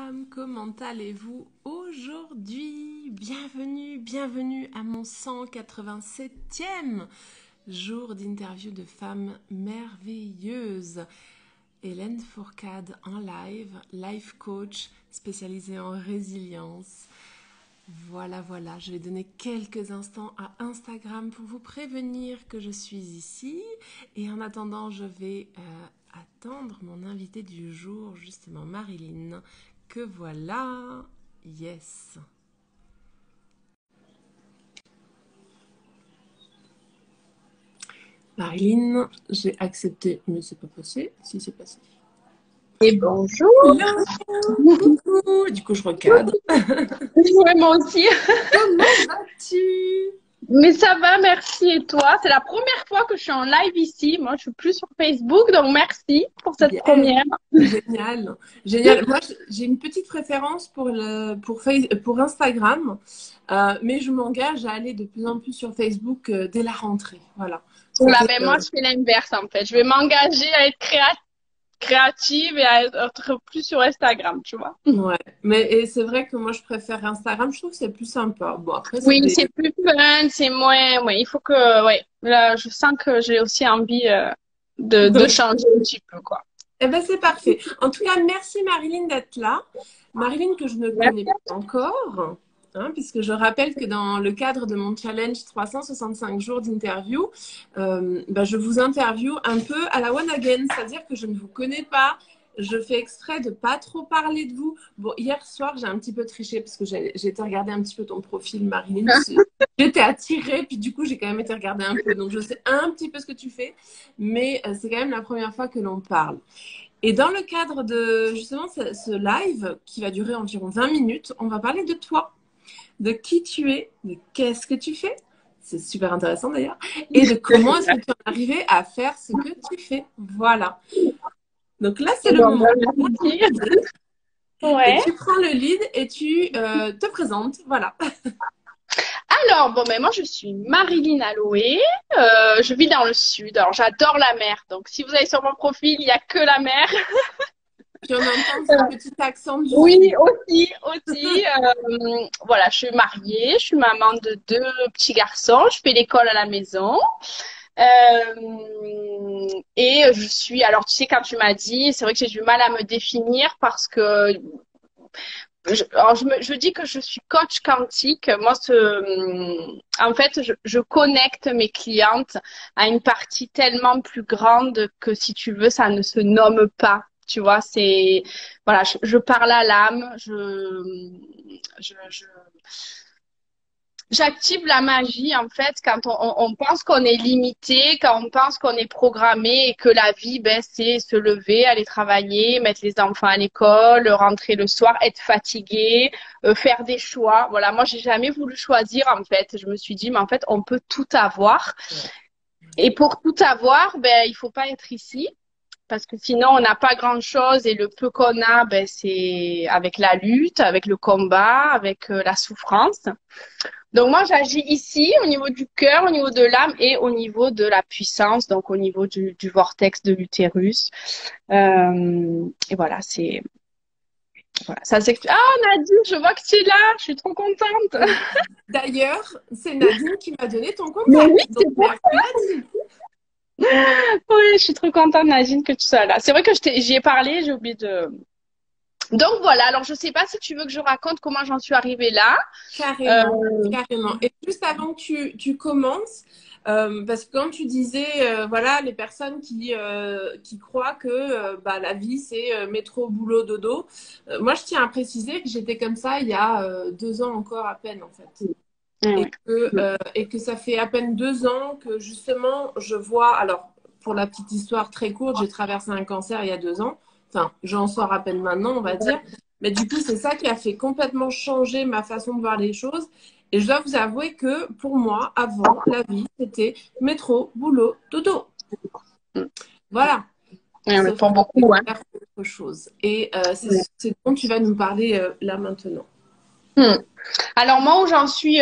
femmes, comment allez-vous aujourd'hui? Bienvenue à mon 187e jour d'interview de femmes merveilleuses. Hélène Fourcade en live, life coach spécialisée en résilience. Voilà, je vais donner quelques instants à Instagram pour vous prévenir que je suis ici. Et en attendant, je vais attendre mon invité du jour, justement Marilyn, que voilà. Yes. Marilyn, j'ai accepté, mais c'est pas passé. Si, c'est passé. Et bonjour. Coucou. Du coup, je recadre. Ouais, moi aussi. Comment vas-tu? Mais ça va, merci. Et toi? C'est la première fois que je suis en live ici. Moi, je suis plus sur Facebook, donc merci pour cette première. Génial, génial. Moi, j'ai une petite préférence pour Instagram, mais je m'engage à aller de plus en plus sur Facebook dès la rentrée. Voilà. Voilà, ben moi, je fais l'inverse en fait. Je vais m'engager à être créative et à être plus sur Instagram, tu vois. Ouais, mais c'est vrai que moi, je préfère Instagram. Je trouve que c'est plus sympa. Bon, après, Oui, c'est plus fun, c'est moins. Ouais, il faut que. Ouais, là, je sens que j'ai aussi envie de changer un petit peu, quoi. Eh ben, c'est parfait. En tout cas, merci Marilyn d'être là. Marilyn que je ne connais pas encore, hein, puisque je rappelle que dans le cadre de mon challenge 365 jours d'interview, je vous interview un peu à la one again, c'est-à-dire que je ne vous connais pas. Je fais exprès de pas trop parler de vous. Bon, hier soir, j'ai un petit peu triché parce que j'ai été regarder un petit peu ton profil, Marilyn. J'étais attirée, puis du coup, j'ai quand même été regarder un peu. Donc, je sais un petit peu ce que tu fais, mais c'est quand même la première fois que l'on parle. Et dans le cadre de justement ce live qui va durer environ 20 minutes, on va parler de toi, de qui tu es, de qu'est-ce que tu fais. C'est super intéressant d'ailleurs. Et de comment est-ce que tu es arrivé à faire ce que tu fais. Voilà. Donc là, c'est le moment. Ouais. Et tu prends le lead et tu te présentes. Voilà. Alors, bon, mais moi, je suis Marilyn Aloé. Je vis dans le sud. Alors, j'adore la mer. Donc, si vous allez sur mon profil, il n'y a que la mer. Puis on entend ce petit accent du Oui, sud. aussi. Voilà, je suis mariée. Je suis maman de 2 petits garçons. Je fais l'école à la maison. Et je suis, alors tu sais, quand tu m'as dit, c'est vrai que j'ai du mal à me définir parce que je dis que je suis coach quantique. Moi, en fait, je connecte mes clientes à une partie tellement plus grande que si tu veux, ça ne se nomme pas. Tu vois, voilà, je parle à l'âme, je, j'active la magie en fait quand on pense qu'on est limité, quand on pense qu'on est programmé et que la vie, ben, c'est se lever, aller travailler, mettre les enfants à l'école, rentrer le soir, être fatigué, faire des choix. Voilà, moi j'ai jamais voulu choisir en fait. Je me suis dit mais en fait on peut tout avoir et pour tout avoir, ben il faut pas être ici. Parce que sinon, on n'a pas grand-chose et le peu qu'on a, ben, c'est avec la lutte, avec le combat, avec la souffrance. Donc moi, j'agis ici au niveau du cœur, au niveau de l'âme et au niveau de la puissance, donc au niveau du vortex de l'utérus. Et voilà, ça s'explique. Ah Nadine, je vois que tu es là, je suis trop contente. D'ailleurs, c'est Nadine qui m'a donné ton contact. Mais oui, donc, merci Nadine. Oui, je suis trop contente Nadine que tu sois là. C'est vrai que j'y ai parlé, j'ai oublié de... Donc voilà, alors je sais pas si tu veux que je raconte comment j'en suis arrivée là. Carrément. Et juste avant que tu commences, parce que quand tu disais, voilà, les personnes qui croient que la vie, c'est métro, boulot, dodo, moi, je tiens à préciser que j'étais comme ça il y a 2 ans encore à peine, en fait. Et que ça fait à peine 2 ans que justement, je vois, alors, pour la petite histoire très courte, j'ai traversé un cancer il y a 2 ans. Enfin, j'en sors à peine maintenant, on va dire. Mais du coup, c'est ça qui a fait complètement changer ma façon de voir les choses. Et je dois vous avouer que pour moi, avant, la vie, c'était métro, boulot, dodo. Voilà. Mais pour beaucoup, ouais. Faire autre chose. Et c'est ce dont tu vas nous parler là maintenant. Hmm. Alors moi où j'en suis,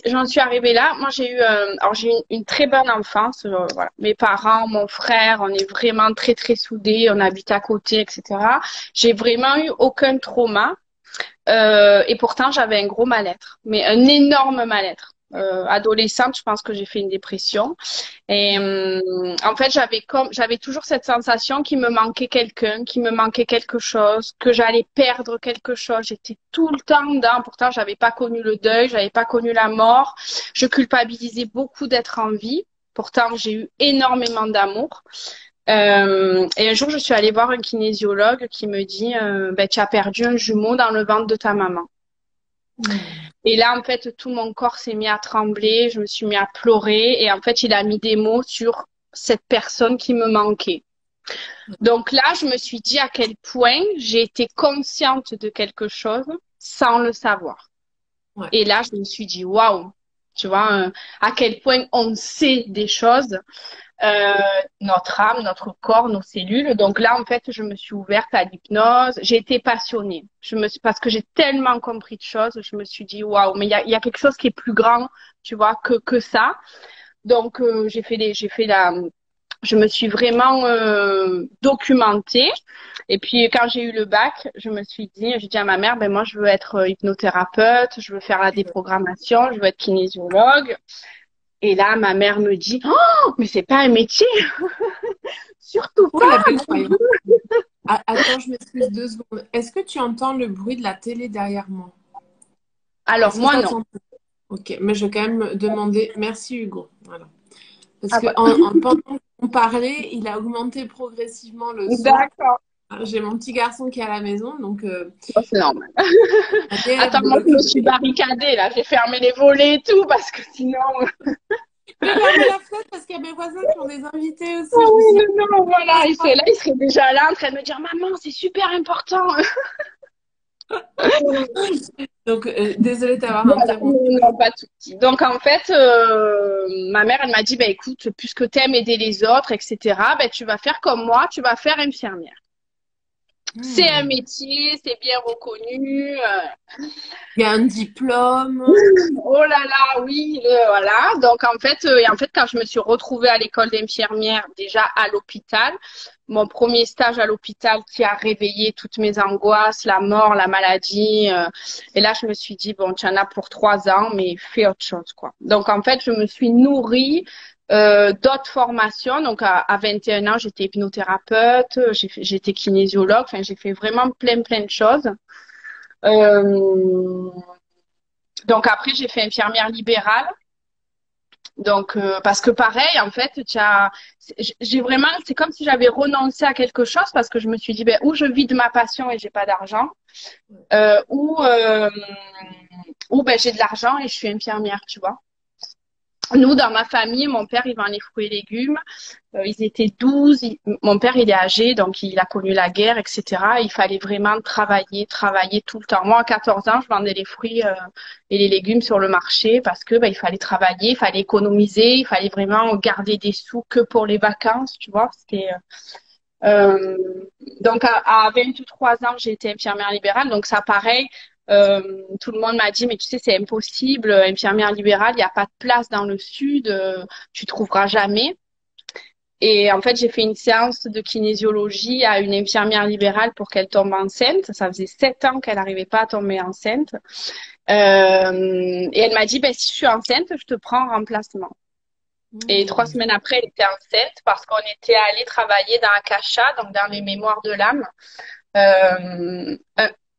j'en suis arrivée là, moi j'ai eu, alors j'ai eu une très bonne enfance. Voilà. Mes parents, mon frère, on est vraiment très très soudés, on habite à côté, etc. J'ai vraiment eu aucun trauma. Et pourtant, j'avais un gros mal-être, mais un énorme mal-être. Adolescente, je pense que j'ai fait une dépression. Et en fait, j'avais toujours cette sensation qu'il me manquait quelqu'un, qu'il me manquait quelque chose, que j'allais perdre quelque chose. J'étais tout le temps dedans. Pourtant, j'avais pas connu le deuil, j'avais pas connu la mort. Je culpabilisais beaucoup d'être en vie. Pourtant, j'ai eu énormément d'amour. Et un jour, je suis allée voir un kinésiologue qui me dit, ben, tu as perdu un jumeau dans le ventre de ta maman. Et là, en fait, tout mon corps s'est mis à trembler, je me suis mis à pleurer et en fait, il a mis des mots sur cette personne qui me manquait. Donc là, je me suis dit à quel point j'ai été consciente de quelque chose sans le savoir. Ouais. Et là, je me suis dit, waouh, tu vois, à quel point on sait des choses. Euh, notre âme, notre corps, nos cellules. Donc là, en fait, je me suis ouverte à l'hypnose. J'ai été passionnée. Parce que j'ai tellement compris de choses, je me suis dit, waouh, mais il y a quelque chose qui est plus grand, tu vois, que ça. Donc, je me suis vraiment documentée. Et puis, quand j'ai eu le bac, j'ai dit à ma mère, ben moi, je veux être hypnothérapeute, je veux faire la déprogrammation, je veux être kinésiologue. Et là, ma mère me dit, oh, mais c'est pas un métier. Surtout Oh, pas. la belle croyance. Ah, attends, je m'excuse 2 secondes. Est-ce que tu entends le bruit de la télé derrière moi? Alors, Est-ce que moi, tu non. entends? Ok, mais je vais quand même demander. Merci Hugo. Voilà. Parce Ah que bah, pendant qu'on parlait, il a augmenté progressivement le son. d'accord. J'ai mon petit garçon qui est à la maison, donc Oh, c'est normal. derrière Attends, de moi, je me suis l'occuper. barricadée, là. J'ai fermé les volets et tout, parce que sinon... J'ai fermé la fenêtre parce qu'il y a mes voisins qui ont des invités aussi. Oh Je me suis oui, dit, non, non, voilà. ah, Il serait déjà là, en train de me dire, maman, c'est super important. donc désolée de t'avoir Voilà, interrompu. non, non, pas de souci. Donc, en fait, ma mère, elle m'a dit, bah, écoute, puisque t'aimes aider les autres, etc., ben, tu vas faire comme moi, tu vas faire infirmière. C'est un Hmm. métier, c'est bien reconnu. Il y a un diplôme. Oh là là, oui, voilà. Donc en fait, quand je me suis retrouvée à l'école d'infirmière, déjà à l'hôpital, mon premier stage à l'hôpital qui a réveillé toutes mes angoisses, la mort, la maladie, et là je me suis dit bon, tu en as pour 3 ans, mais fais autre chose quoi. Donc en fait, je me suis nourrie d'autres formations. Donc à 21 ans, j'étais hypnothérapeute, j'étais kinésiologue. Enfin, j'ai fait vraiment plein de choses. Euh, donc après, j'ai fait infirmière libérale. Donc parce que pareil, en fait, j'ai vraiment, c'est comme si j'avais renoncé à quelque chose parce que je me suis dit, ben ou je vis de ma passion et j'ai pas d'argent, euh, ou euh, ou ben j'ai de l'argent et je suis infirmière, tu vois. Nous, dans ma famille, mon père, il vend les fruits et légumes. Ils étaient 12. Mon père, il est âgé, donc il a connu la guerre, etc. Il fallait vraiment travailler tout le temps. Moi, à 14 ans, je vendais les fruits et les légumes sur le marché parce que il fallait travailler, il fallait économiser, il fallait vraiment garder des sous que pour les vacances, tu vois. Euh, donc, à 23 ans, j'ai été infirmière libérale. Donc, ça, pareil, tout le monde m'a dit, mais tu sais, c'est impossible, infirmière libérale, il n'y a pas de place dans le sud, tu trouveras jamais. Et en fait, j'ai fait une séance de kinésiologie à une infirmière libérale pour qu'elle tombe enceinte. Ça faisait 7 ans qu'elle n'arrivait pas à tomber enceinte. Et elle m'a dit, ben, si je suis enceinte, je te prends en remplacement. Et 3 semaines après, elle était enceinte parce qu'on était allé travailler dans Akasha, donc dans les mémoires de l'âme,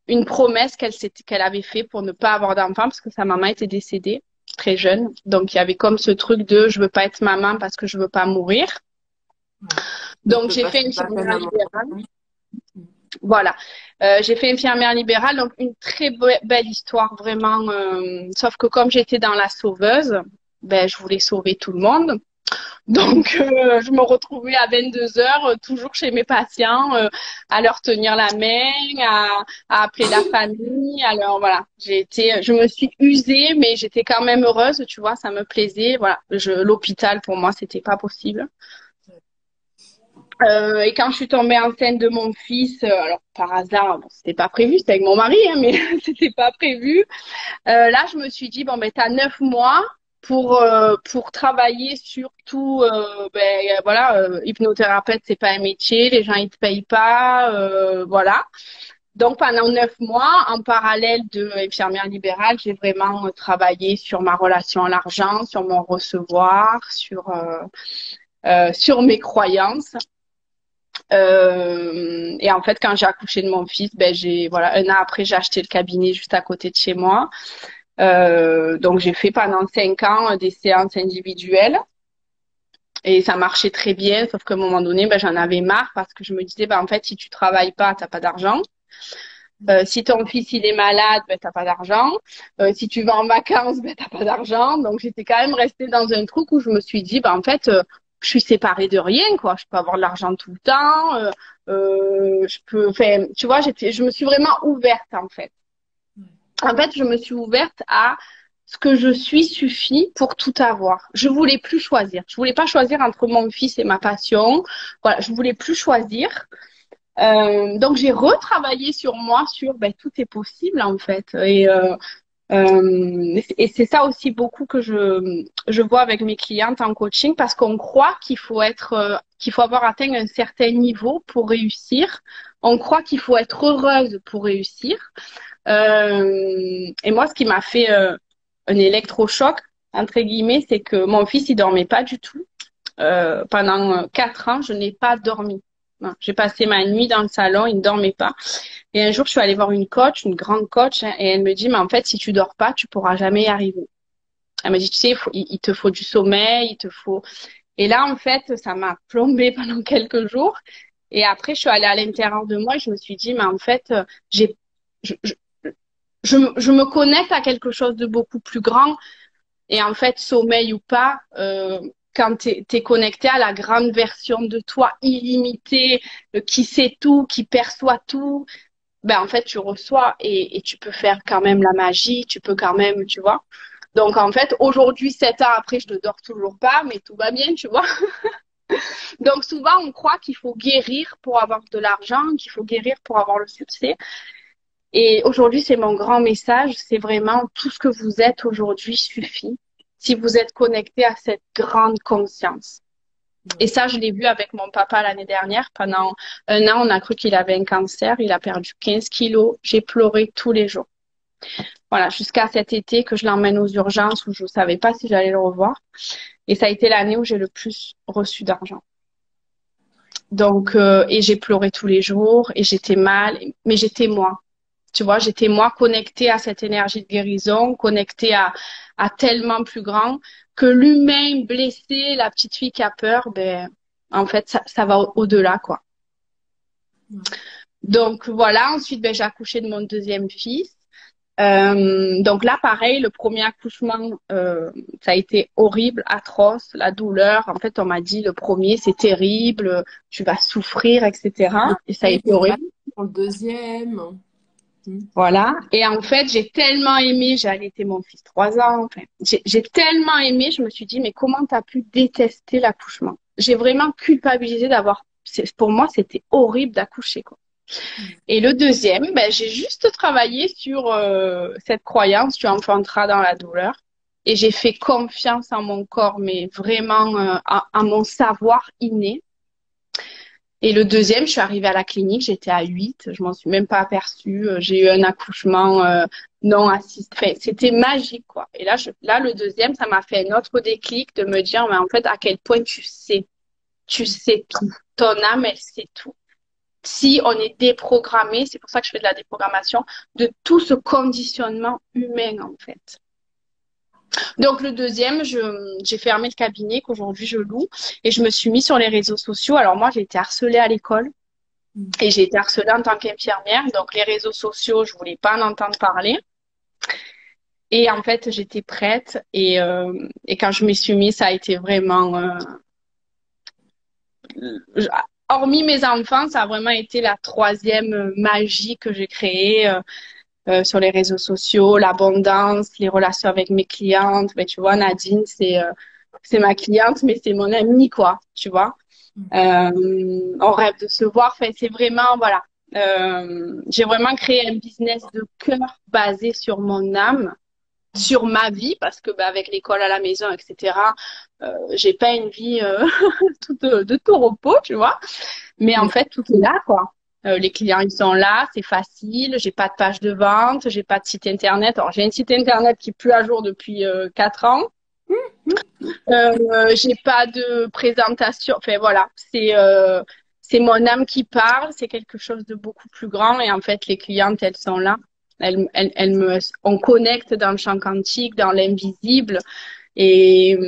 une promesse qu'elle avait fait pour ne pas avoir d'enfant parce que sa maman était décédée très jeune. Donc il y avait comme ce truc de je veux pas être maman parce que je veux pas mourir. Donc, Donc j'ai fait la peine infirmière à libérale. mon Voilà. J'ai fait infirmière libérale, donc une très belle histoire vraiment. Sauf que comme j'étais dans la sauveuse, ben je voulais sauver tout le monde. Donc, je me retrouvais à 22 heures, toujours chez mes patients, à leur tenir la main, à appeler la famille. Alors voilà, je me suis usée, mais j'étais quand même heureuse, tu vois, ça me plaisait. Voilà, l'hôpital pour moi, c'était pas possible. Et quand je suis tombée enceinte de mon fils, alors par hasard, bon, c'était pas prévu, c'était avec mon mari, hein, mais c'était pas prévu. Là, je me suis dit, bon, ben, t'as 9 mois pour travailler sur tout, voilà, hypnothérapeute, c'est pas un métier, les gens, ils te payent pas, voilà. Donc, pendant 9 mois, en parallèle de infirmière libérale, j'ai vraiment travaillé sur ma relation à l'argent, sur mon recevoir, sur mes croyances. Et en fait, quand j'ai accouché de mon fils, ben, voilà, un an après, j'ai acheté le cabinet juste à côté de chez moi. Donc, j'ai fait pendant 5 ans des séances individuelles et ça marchait très bien. Sauf qu'à un moment donné, ben, j'en avais marre parce que je me disais, ben, en fait, si tu travailles pas, t'as pas d'argent. Si ton fils il est malade, ben t'as pas d'argent. Si tu vas en vacances, ben t'as pas d'argent. Donc j'étais quand même restée dans un truc où je me suis dit, ben en fait, je suis séparée de rien, quoi. Je peux avoir de l'argent tout le temps. Je peux, enfin, tu vois, je me suis vraiment ouverte en fait. En fait, je me suis ouverte à ce que je suis suffit pour tout avoir. Je voulais plus choisir. Je voulais pas choisir entre mon fils et ma passion. Voilà, je voulais plus choisir. Donc j'ai retravaillé sur moi, sur ben, tout est possible en fait. Et c'est ça aussi beaucoup que je vois avec mes clientes en coaching parce qu'on croit qu'il faut avoir atteint un certain niveau pour réussir. On croit qu'il faut être heureuse pour réussir. Et moi, ce qui m'a fait un électrochoc entre guillemets, c'est que mon fils il dormait pas du tout. Pendant 4 ans, je n'ai pas dormi. J'ai passé ma nuit dans le salon, il ne dormait pas. Et un jour, je suis allée voir une coach, une grande coach, hein, et elle me dit, mais en fait, si tu dors pas, tu pourras jamais y arriver. Elle m'a dit, tu sais, il te faut du sommeil, il te faut... Et là, en fait, ça m'a plombée pendant quelques jours. Et après, je suis allée à l'intérieur de moi et je me suis dit, mais en fait, j'ai, je, je me connecte à quelque chose de beaucoup plus grand. Et en fait, sommeil ou pas, quand tu es connecté à la grande version de toi, illimitée, qui sait tout, qui perçoit tout, ben en fait, tu reçois et tu peux faire quand même la magie, tu peux quand même, tu vois. Donc en fait, aujourd'hui, 7 ans après, je ne dors toujours pas, mais tout va bien, tu vois. Donc souvent, on croit qu'il faut guérir pour avoir de l'argent, qu'il faut guérir pour avoir le succès. Et aujourd'hui, c'est mon grand message, c'est vraiment tout ce que vous êtes aujourd'hui suffit si vous êtes connecté à cette grande conscience. Et ça, je l'ai vu avec mon papa l'année dernière. Pendant un an, on a cru qu'il avait un cancer. Il a perdu 15 kilos. J'ai pleuré tous les jours. Voilà, jusqu'à cet été que je l'emmène aux urgences où je ne savais pas si j'allais le revoir. Et ça a été l'année où j'ai le plus reçu d'argent. Donc, et j'ai pleuré tous les jours et j'étais mal, mais j'étais moi. Tu vois, j'étais moi connectée à cette énergie de guérison, connectée à tellement plus grand que l'humain blessé, la petite fille qui a peur, ben, en fait, ça va au-delà, quoi. Donc voilà, ensuite, ben, j'ai accouché de mon deuxième fils. Donc là, pareil, le premier accouchement, ça a été horrible, atroce, la douleur. En fait, on m'a dit le premier, c'est terrible, tu vas souffrir, etc. Et ça a été horrible. Pour le deuxième. Voilà. Et en fait, j'ai tellement aimé, j'ai allaité mon fils 3 ans. Enfin, j'ai tellement aimé, je me suis dit, mais comment t'as pu détester l'accouchement? J'ai vraiment culpabilisé pour moi, c'était horrible d'accoucher, quoi. Et le deuxième, ben, j'ai juste travaillé sur cette croyance, tu enfanteras dans la douleur. Et j'ai fait confiance en mon corps, mais vraiment à mon savoir inné. Et le deuxième, je suis arrivée à la clinique, j'étais à 8, je m'en suis même pas aperçue. J'ai eu un accouchement non assisté. Enfin, c'était magique, quoi. Et là, le deuxième, ça m'a fait un autre déclic de me dire, mais en fait, à quel point tu sais tout. Ton âme, elle sait tout. Si on est déprogrammé, c'est pour ça que je fais de la déprogrammation, de tout ce conditionnement humain, en fait. Donc le deuxième, j'ai fermé le cabinet qu'aujourd'hui je loue et je me suis mis sur les réseaux sociaux. Alors moi, j'ai été harcelée à l'école et j'ai été harcelée en tant qu'infirmière. Donc les réseaux sociaux, je voulais pas en entendre parler. Et en fait, j'étais prête et quand je m'y suis mis, ça a été vraiment... hormis mes enfants, ça a vraiment été la troisième magie que j'ai créée. Sur les réseaux sociaux, l'abondance, les relations avec mes clientes. Ben, tu vois, Nadine, c'est ma cliente, mais c'est mon amie, quoi, tu vois. On rêve de se voir. Enfin, c'est vraiment, voilà. J'ai vraiment créé un business de cœur basé sur mon âme, sur ma vie, parce que bah, avec l'école à la maison, etc., j'ai pas une vie de tout repos, tu vois. Mais en fait, tout est là, quoi. Les clients, ils sont là, c'est facile. J'ai pas de page de vente, j'ai pas de site internet. Alors, j'ai un site internet qui est plus à jour depuis 4 ans. J'ai pas de présentation. Enfin, voilà. C'est mon âme qui parle. C'est quelque chose de beaucoup plus grand. Et en fait, les clientes, elles sont là. On connecte dans le champ quantique, dans l'invisible. Et,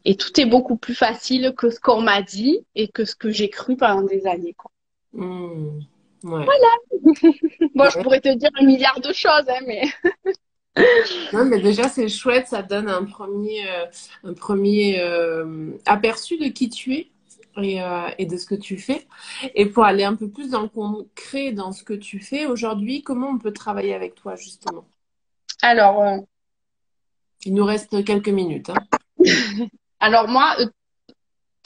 et tout est beaucoup plus facile que ce qu'on m'a dit et que ce que j'ai cru pendant des années, quoi. Mmh. Ouais. Bon, je pourrais te dire un milliard de choses, hein, mais Non, mais déjà, c'est chouette, ça donne un premier aperçu de qui tu es et de ce que tu fais. Et pour aller un peu plus dans le concret, dans ce que tu fais aujourd'hui, comment on peut travailler avec toi, justement? alors, Il nous reste quelques minutes, hein. alors moi,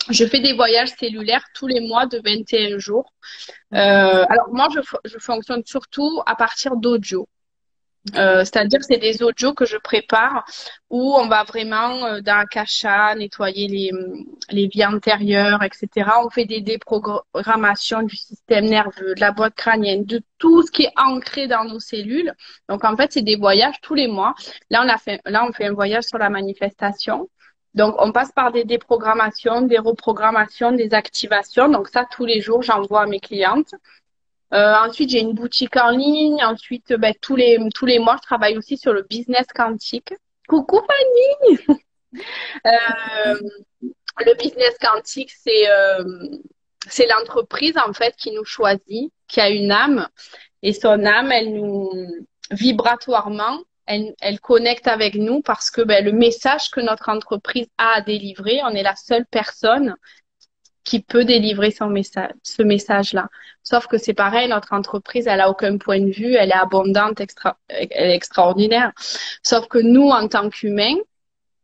je fais des voyages cellulaires tous les mois de 21 jours. Alors moi, je fonctionne surtout à partir d'audio. C'est-à-dire c'est des audios que je prépare où on va vraiment dans Akasha nettoyer les vies antérieures, etc. On fait des déprogrammations du système nerveux, de la boîte crânienne, de tout ce qui est ancré dans nos cellules. Donc en fait, c'est des voyages tous les mois. Là, on fait un voyage sur la manifestation. Donc on passe par des déprogrammations, des reprogrammations, des activations. Donc ça, tous les jours, j'envoie à mes clientes. Ensuite, j'ai une boutique en ligne. Ensuite, ben, tous les mois, je travaille aussi sur le business quantique. Coucou Fanny! Euh, le business quantique, c'est l'entreprise en fait qui nous choisit, qui a une âme. Et son âme, elle nous vibratoirement, elle connecte avec nous parce que ben, le message que notre entreprise a à délivrer, on est la seule personne qui peut délivrer son message, ce message-là. Sauf que c'est pareil, notre entreprise, elle a aucun point de vue, elle est abondante, elle est extraordinaire. Sauf que nous, en tant qu'humains,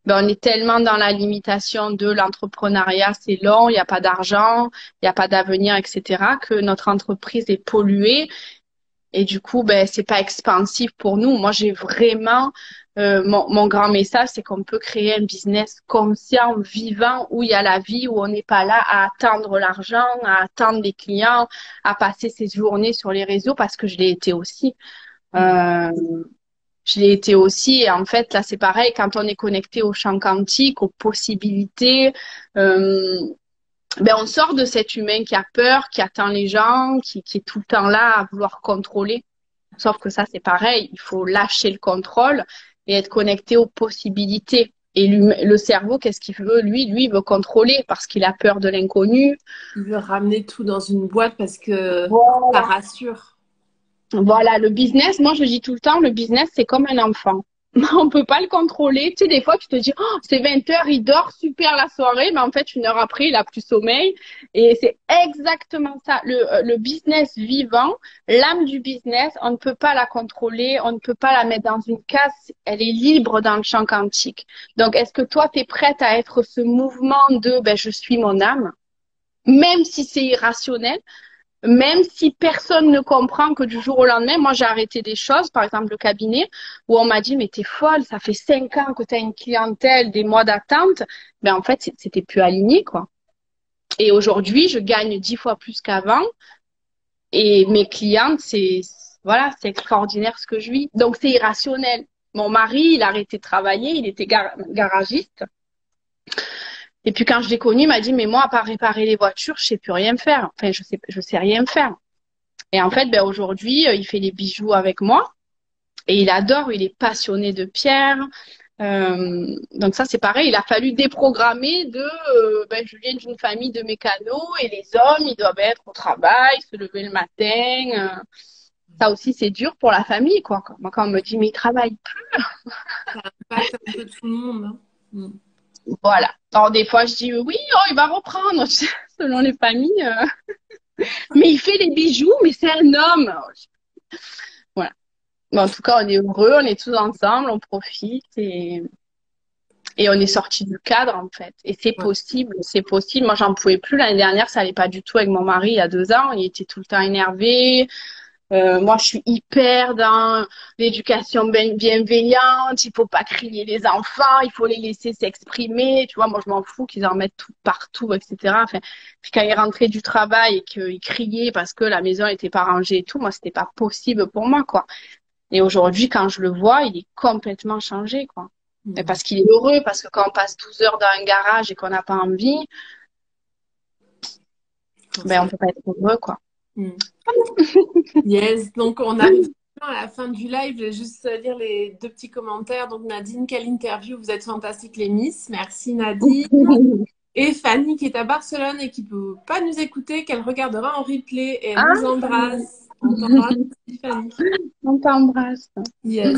ben, on est tellement dans la limitation de l'entrepreneuriat, c'est long, il n'y a pas d'argent, il n'y a pas d'avenir, etc., que notre entreprise est polluée. Et du coup, ben, c'est pas expansif pour nous. Moi, j'ai vraiment mon grand message, c'est qu'on peut créer un business conscient, vivant, où il y a la vie, où on n'est pas là à attendre l'argent, à attendre les clients, à passer ses journées sur les réseaux, parce que je l'ai été aussi. Euh, je l'ai été aussi. Et en fait, là, c'est pareil, quand on est connecté au champ quantique, aux possibilités, euh, ben, on sort de cet humain qui a peur, qui attend les gens, qui est tout le temps là à vouloir contrôler. Sauf que ça, c'est pareil. Il faut lâcher le contrôle et être connecté aux possibilités. Et le cerveau, qu'est-ce qu'il veut? Lui, il veut contrôler parce qu'il a peur de l'inconnu. Il veut ramener tout dans une boîte parce que ça Voilà. rassure. Voilà, le business, moi je dis tout le temps, le business, c'est comme un enfant. On peut pas le contrôler. Tu sais, des fois, tu te dis, oh, c'est 20 heures, il dort super la soirée, mais en fait, une heure après, il a plus sommeil. Et c'est exactement ça. Le business vivant, l'âme du business, on ne peut pas la contrôler, on ne peut pas la mettre dans une case. Elle est libre dans le champ quantique. Donc, est-ce que toi, tu es prête à être ce mouvement de, ben, je suis mon âme, même si c'est irrationnel? Même si personne ne comprend que du jour au lendemain, moi j'ai arrêté des choses, par exemple le cabinet, où on m'a dit mais t'es folle, ça fait 5 ans que t'as une clientèle, des mois d'attente, mais en fait c'était plus aligné quoi. Et aujourd'hui je gagne 10 fois plus qu'avant et mes clientes voilà c'est extraordinaire ce que je vis. Donc c'est irrationnel. Mon mari il a arrêté de travailler, il était garagiste. Et puis quand je l'ai connu, il m'a dit mais moi à part réparer les voitures, je sais plus rien faire. Enfin je sais rien faire. Et en fait, ben, aujourd'hui, il fait les bijoux avec moi et il adore, il est passionné de pierre. Donc ça, c'est pareil, il a fallu déprogrammer ben, je viens d'une famille de mécanos et les hommes, ils doivent être au travail, se lever le matin. Ça aussi, c'est dur pour la famille, quoi. Moi, quand on me dit, mais il travaille plus. Ça impacte un peu tout le monde, hein. Mm. Voilà. Alors, des fois, je dis, oui, oh, il va reprendre, selon les familles. Mais il fait les bijoux, mais c'est un homme. Voilà. Mais en tout cas, on est heureux, on est tous ensemble, on profite Et on est sorti du cadre, en fait. Et c'est possible, c'est possible. Moi, j'en pouvais plus. L'année dernière, ça allait pas du tout avec mon mari il y a 2 ans. Il était tout le temps énervé. Moi, je suis hyper dans l'éducation bienveillante. Il faut pas crier les enfants. Il faut les laisser s'exprimer. Tu vois, moi, je m'en fous qu'ils en mettent tout partout, etc. Enfin, puis quand il rentrait du travail et qu'il criait parce que la maison était pas rangée et tout, moi, c'était pas possible pour moi, quoi. Et aujourd'hui, quand je le vois, il est complètement changé, quoi. Et parce qu'il est heureux, parce que quand on passe 12 heures dans un garage et qu'on n'a pas envie, ben, on peut pas être heureux, quoi. Yes, donc on arrive à la fin du live. Je vais juste lire les 2 petits commentaires. Donc Nadine, quelle interview, vous êtes fantastique les Miss. Merci Nadine. Et Fanny qui est à Barcelone et qui peut pas nous écouter, qu'elle regardera en replay et elle nous embrasse. On t'embrasse, Fanny. On t'embrasse. Yes.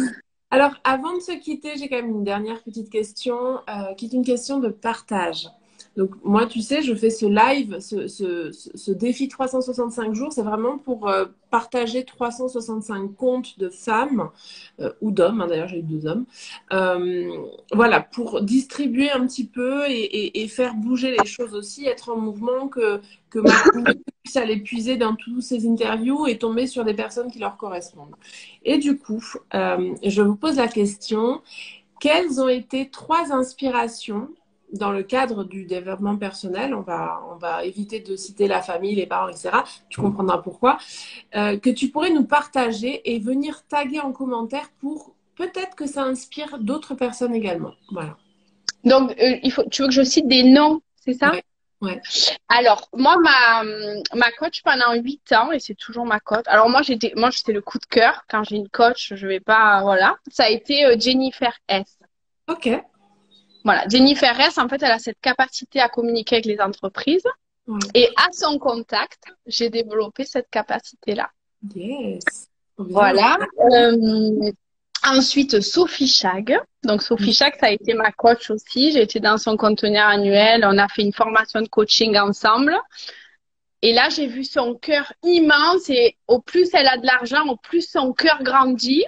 Alors, avant de se quitter, j'ai quand même une dernière petite question qui est une question de partage. Donc, moi, tu sais, je fais ce live, ce défi 365 jours, c'est vraiment pour partager 365 comptes de femmes ou d'hommes, hein, d'ailleurs, j'ai eu 2 hommes. Voilà, pour distribuer un petit peu et faire bouger les choses aussi, être en mouvement, que ma communauté puisse aller puiser dans tous ces interviews et tomber sur des personnes qui leur correspondent. Et du coup, je vous pose la question, quelles ont été 3 inspirations dans le cadre du développement personnel, on va éviter de citer la famille, les parents, etc. Tu comprendras pourquoi. Que tu pourrais nous partager et venir taguer en commentaire pour peut-être que ça inspire d'autres personnes également. Voilà. Donc, tu veux que je cite des noms, c'est ça? Ouais. Alors, moi, ma coach pendant 8 ans, et c'est toujours ma coach. Alors, moi, c'était le coup de cœur. Quand j'ai une coach, je vais pas, voilà. Ça a été Jennifer S. Ok. Voilà. Jennifer S, en fait, elle a cette capacité à communiquer avec les entreprises. Et à son contact, j'ai développé cette capacité-là. Yes. Voilà. Ensuite, Sophie Chag. Donc, Sophie Chag, ça a été ma coach aussi. J'ai été dans son conteneur annuel. On a fait une formation de coaching ensemble. Et là, j'ai vu son cœur immense. Et au plus elle a de l'argent, au plus son cœur grandit.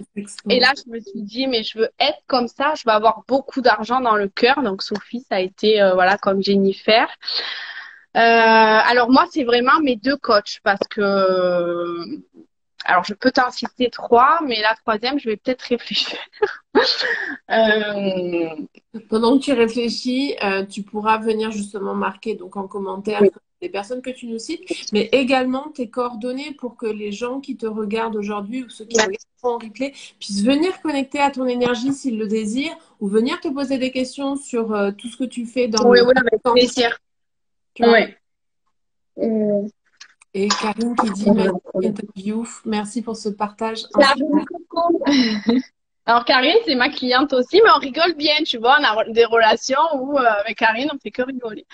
Et là, je me suis dit, mais je veux être comme ça. Je veux avoir beaucoup d'argent dans le cœur. Donc, Sophie, ça a été, voilà, comme Jennifer. Alors, moi, c'est vraiment mes 2 coachs parce que... Alors, je peux t'en citer 3, mais la 3e, je vais peut-être réfléchir. Pendant que tu réfléchis, tu pourras venir justement marquer donc en commentaire les personnes que tu nous cites, mais également tes coordonnées pour que les gens qui te regardent aujourd'hui ou ceux qui regardent en replay puissent venir connecter à ton énergie s'ils le désirent ou venir te poser des questions sur tout ce que tu fais dans le avec plaisir. Oui. Et Karine qui dit interview, merci pour ce partage. Alors Karine, c'est ma cliente aussi, mais on rigole bien, tu vois, on a des relations où avec Karine, on fait que rigoler.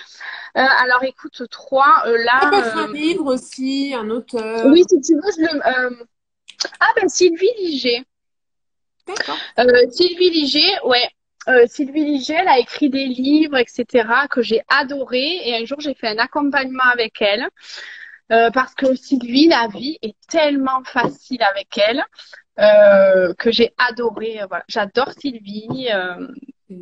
Alors écoute, 3, là... Ça peut être un livre aussi, un auteur. Oui, si tu veux, Ah ben Sylvie Liger. D'accord. Sylvie Liger, ouais. Sylvie Liger, elle a écrit des livres, etc., que j'ai adoré. Et un jour, j'ai fait un accompagnement avec elle. Parce que Sylvie, la vie est tellement facile avec elle que j'ai adoré. Voilà. J'adore Sylvie.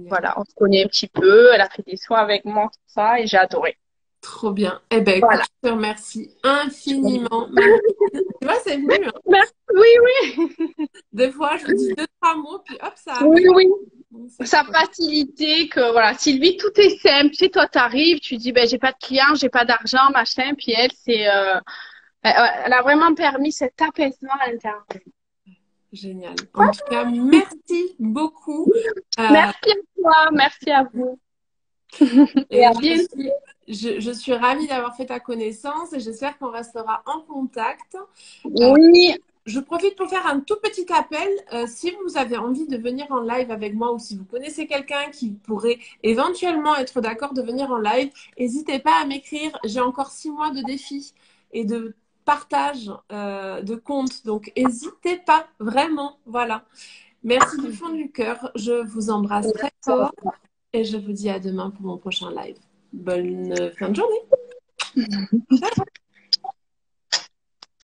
Voilà, on se connaît un petit peu. Elle a fait des soins avec moi, tout ça, et j'ai adoré. Trop bien. Eh ben, écoute, voilà. je te remercie infiniment. Tu vois, c'est venu. Hein. Oui, oui. Des fois, je dis 2-3 mots, puis hop, ça arrive. Oui, oui. Sa facilité, que voilà, Sylvie, tout est simple. Tu sais, toi, t'arrives, tu dis, ben, j'ai pas de clients, j'ai pas d'argent, machin. Puis elle, elle a vraiment permis cet apaisement à l'intérieur. Génial. En tout cas, merci beaucoup. Merci à toi, merci à vous. Et à bientôt. Je suis ravie d'avoir fait ta connaissance et j'espère qu'on restera en contact. Oui. Je profite pour faire un tout petit appel. Si vous avez envie de venir en live avec moi ou si vous connaissez quelqu'un qui pourrait éventuellement être d'accord de venir en live, n'hésitez pas à m'écrire. J'ai encore 6 mois de défi et de partage de comptes. Donc, n'hésitez pas, vraiment. Voilà. Merci du fond du cœur. Je vous embrasse très fort et je vous dis à demain pour mon prochain live. Bonne fin de journée. Ciao.